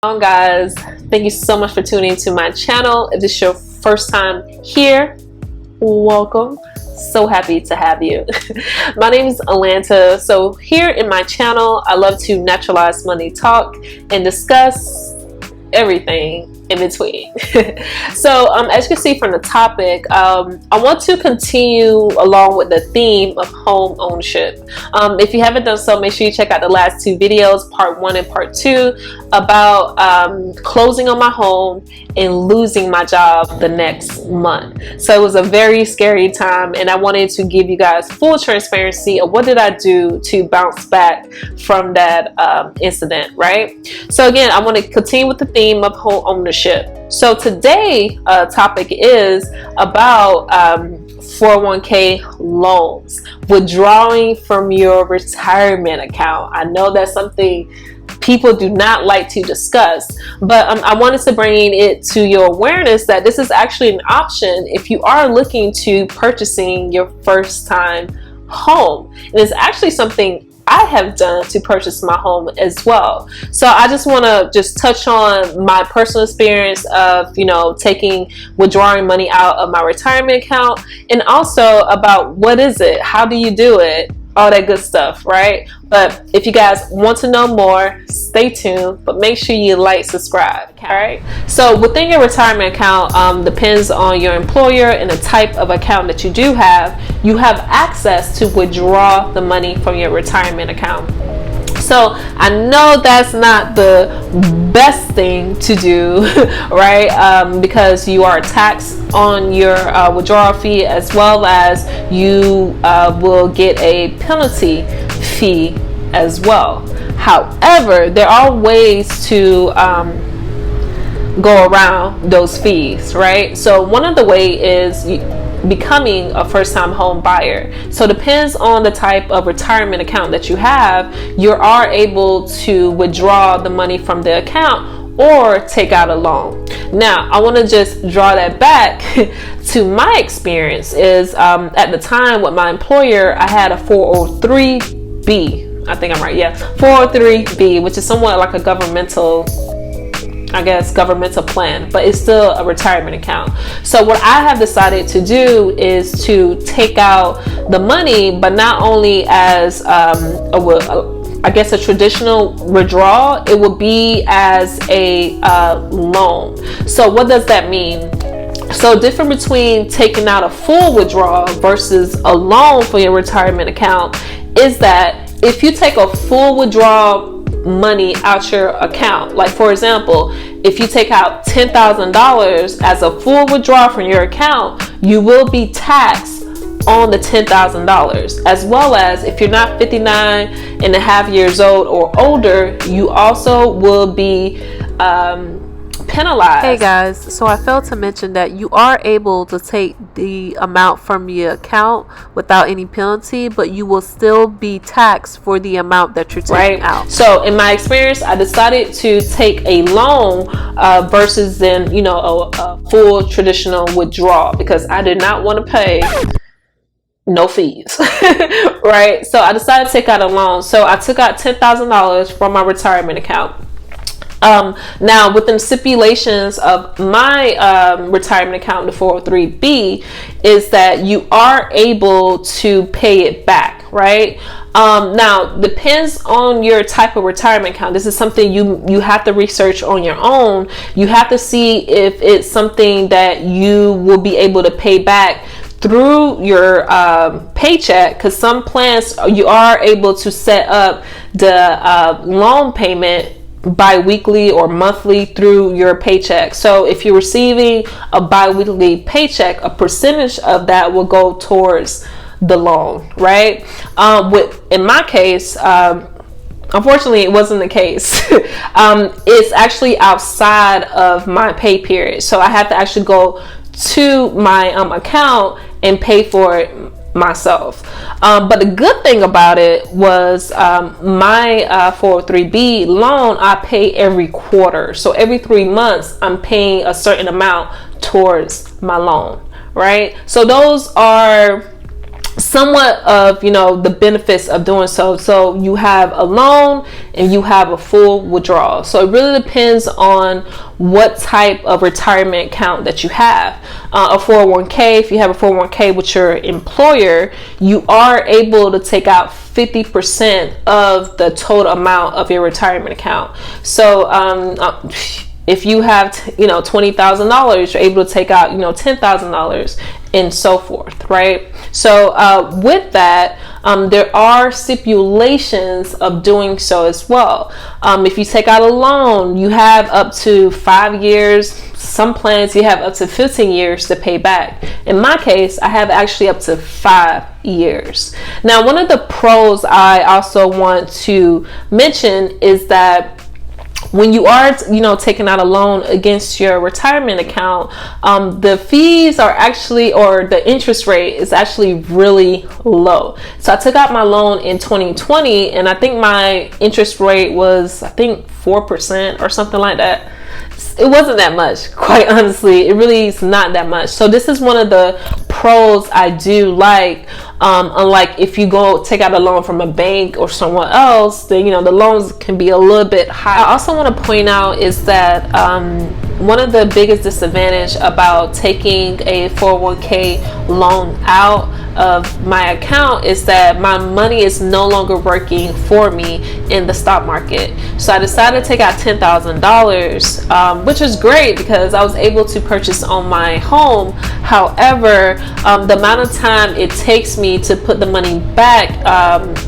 On, guys, thank you so much for tuning into my channel. If this is your first time here, welcome. So happy to have you. My name is Alanta. So here in my channel, I love to naturalize money talk and discuss everything in between. So as you can see from the topic, I want to continue along with the theme of home ownership. If you haven't done so, make sure you check out the last two videos, part 1 and part 2, about closing on my home and losing my job the next month. So it was a very scary time, and I wanted to give you guys full transparency of what did I do to bounce back from that incident, right? So again, I want to continue with the theme of home ownership. So today topic is about 401k loans, withdrawing from your retirement account. I know that's something people do not like to discuss, but I wanted to bring it to your awareness that this is actually an option if you are looking to purchasing your first time home. And it's actually something I have done to purchase my home as well. So I just want to touch on my personal experience of, withdrawing money out of my retirement account, and also about what is it, how do you do it, all that good stuff, right? But if you guys want to know more, stay tuned, but make sure you like, subscribe, all right? So within your retirement account, depends on your employer and the type of account that you do have, you have access to withdraw the money from your retirement account. So I know that's not the best thing to do, right? Because you are taxed on your withdrawal fee, as well as you will get a penalty fee as well. However, there are ways to go around those fees, right? So one of the ways is becoming a first-time home buyer. So it depends on the type of retirement account that you have. You are able to withdraw the money from the account or take out a loan. Now I want to just draw that back to my experience is at the time with my employer, I had a 403B. I think I'm right, yeah, 403B, which is somewhat like a governmental plan, but it's still a retirement account. So what I have decided to do is to take out the money, but not only as a traditional withdrawal, it will be as a loan. So what does that mean? So different between taking out a full withdrawal versus a loan for your retirement account is that if you take a full withdrawal money out your account, like for example, if you take out $10,000 as a full withdrawal from your account, you will be taxed on the $10,000, as well as if you're not 59 and a half years old or older, you also will be penalized. Hey guys, so I failed to mention that you are able to take the amount from your account without any penalty, but you will still be taxed for the amount that you're taking out. So in my experience, I decided to take a loan versus then a full traditional withdrawal, because I did not want to pay no fees. Right? So I decided to take out a loan. So I took out $10,000 from my retirement account. Now, within stipulations of my retirement account, the 403B, is that you are able to pay it back, right? Now, depends on your type of retirement account. This is something you have to research on your own. You have to see if it's something that you will be able to pay back through your paycheck, because some plans you are able to set up the loan payment bi-weekly or monthly through your paycheck. So if you're receiving a bi-weekly paycheck, a percentage of that will go towards the loan, right? In my case, unfortunately, it wasn't the case. It's actually outside of my pay period, so I have to actually go to my account and pay for it myself. But the good thing about it was my 403B loan, I pay every quarter. So every 3 months, I'm paying a certain amount towards my loan, right? So those are somewhat of, you know, the benefits of doing so. So you have a loan and you have a full withdrawal. So it really depends on what type of retirement account that you have. A 401k, if you have a 401k with your employer, you are able to take out 50% of the total amount of your retirement account. So if you have, you know, $20,000, you're able to take out, you know, $10,000 and so forth, right? So with that, there are stipulations of doing so as well. If you take out a loan, you have up to 5 years. Some plans you have up to 15 years to pay back. In my case, I have actually up to 5 years. Now, one of the pros I also want to mention is that when you are, you know, taking out a loan against your retirement account, the fees are actually, or the interest rate is actually really low. So I took out my loan in 2020, and I think my interest rate was, I think, 4% or something like that. It wasn't that much, quite honestly. It really is not that much. So this is one of the pros I do like. Unlike if you go take out a loan from a bank or someone else, then, you know, the loans can be a little bit high. I also want to point out is that one of the biggest disadvantage about taking a 401k loan out of my account is that my money is no longer working for me in the stock market. So I decided to take out $10,000, which is great because I was able to purchase on my home. However, the amount of time it takes me to put the money back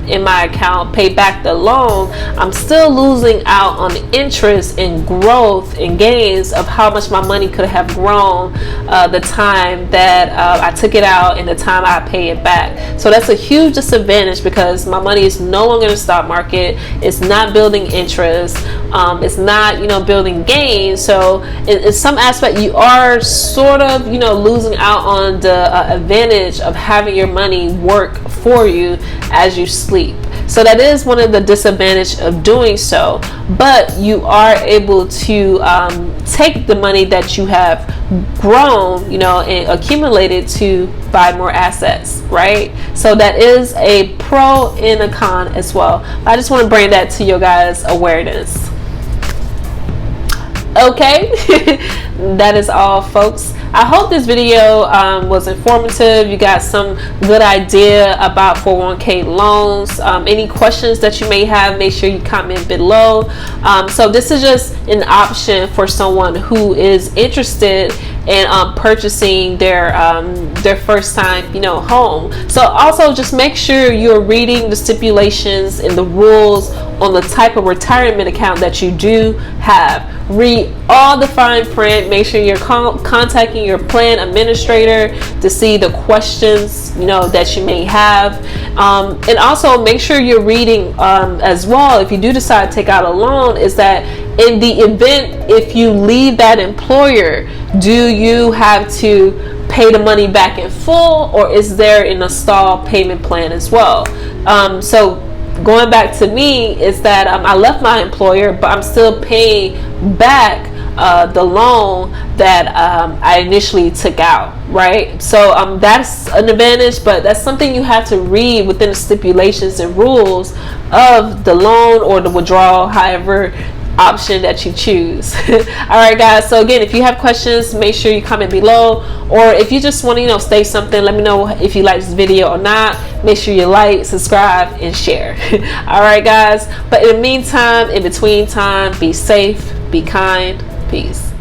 in my account, pay back the loan, I'm still losing out on the interest and growth and gains of how much my money could have grown the time that I took it out and the time I pay it back. So that's a huge disadvantage because my money is no longer in the stock market. It's not building interest. It's not, you know, building gains. So in some aspect, you are sort of, you know, losing out on the advantage of having your money work for you as you sleep. So that is one of the disadvantages of doing so, but you are able to take the money that you have grown, you know, and accumulated to buy more assets, right? So that is a pro and a con as well. I just want to bring that to your guys' awareness. Okay, that is all, folks. I hope this video was informative. You got some good idea about 401k loans. Any questions that you may have, make sure you comment below. So this is just an option for someone who is interested in purchasing their first time, you know, home. So also just make sure you're reading the stipulations and the rules on the type of retirement account that you do have. Read all the fine print. Make sure you're contacting your plan administrator to see the questions, you know, that you may have, and also make sure you're reading as well, if you do decide to take out a loan, is that in the event if you leave that employer, do you have to pay the money back in full, or is there an installment payment plan as well? So going back to me is that I left my employer, but I'm still paying back the loan that I initially took out, right? So that's an advantage, but that's something you have to read within the stipulations and rules of the loan or the withdrawal, however option that you choose. All right, guys, so again, if you have questions, make sure you comment below, or if you just want to, you know, say something, let me know if you like this video or not. Make sure you like, subscribe, and share. All right, guys, but in the meantime, in between time, be safe, be kind, peace.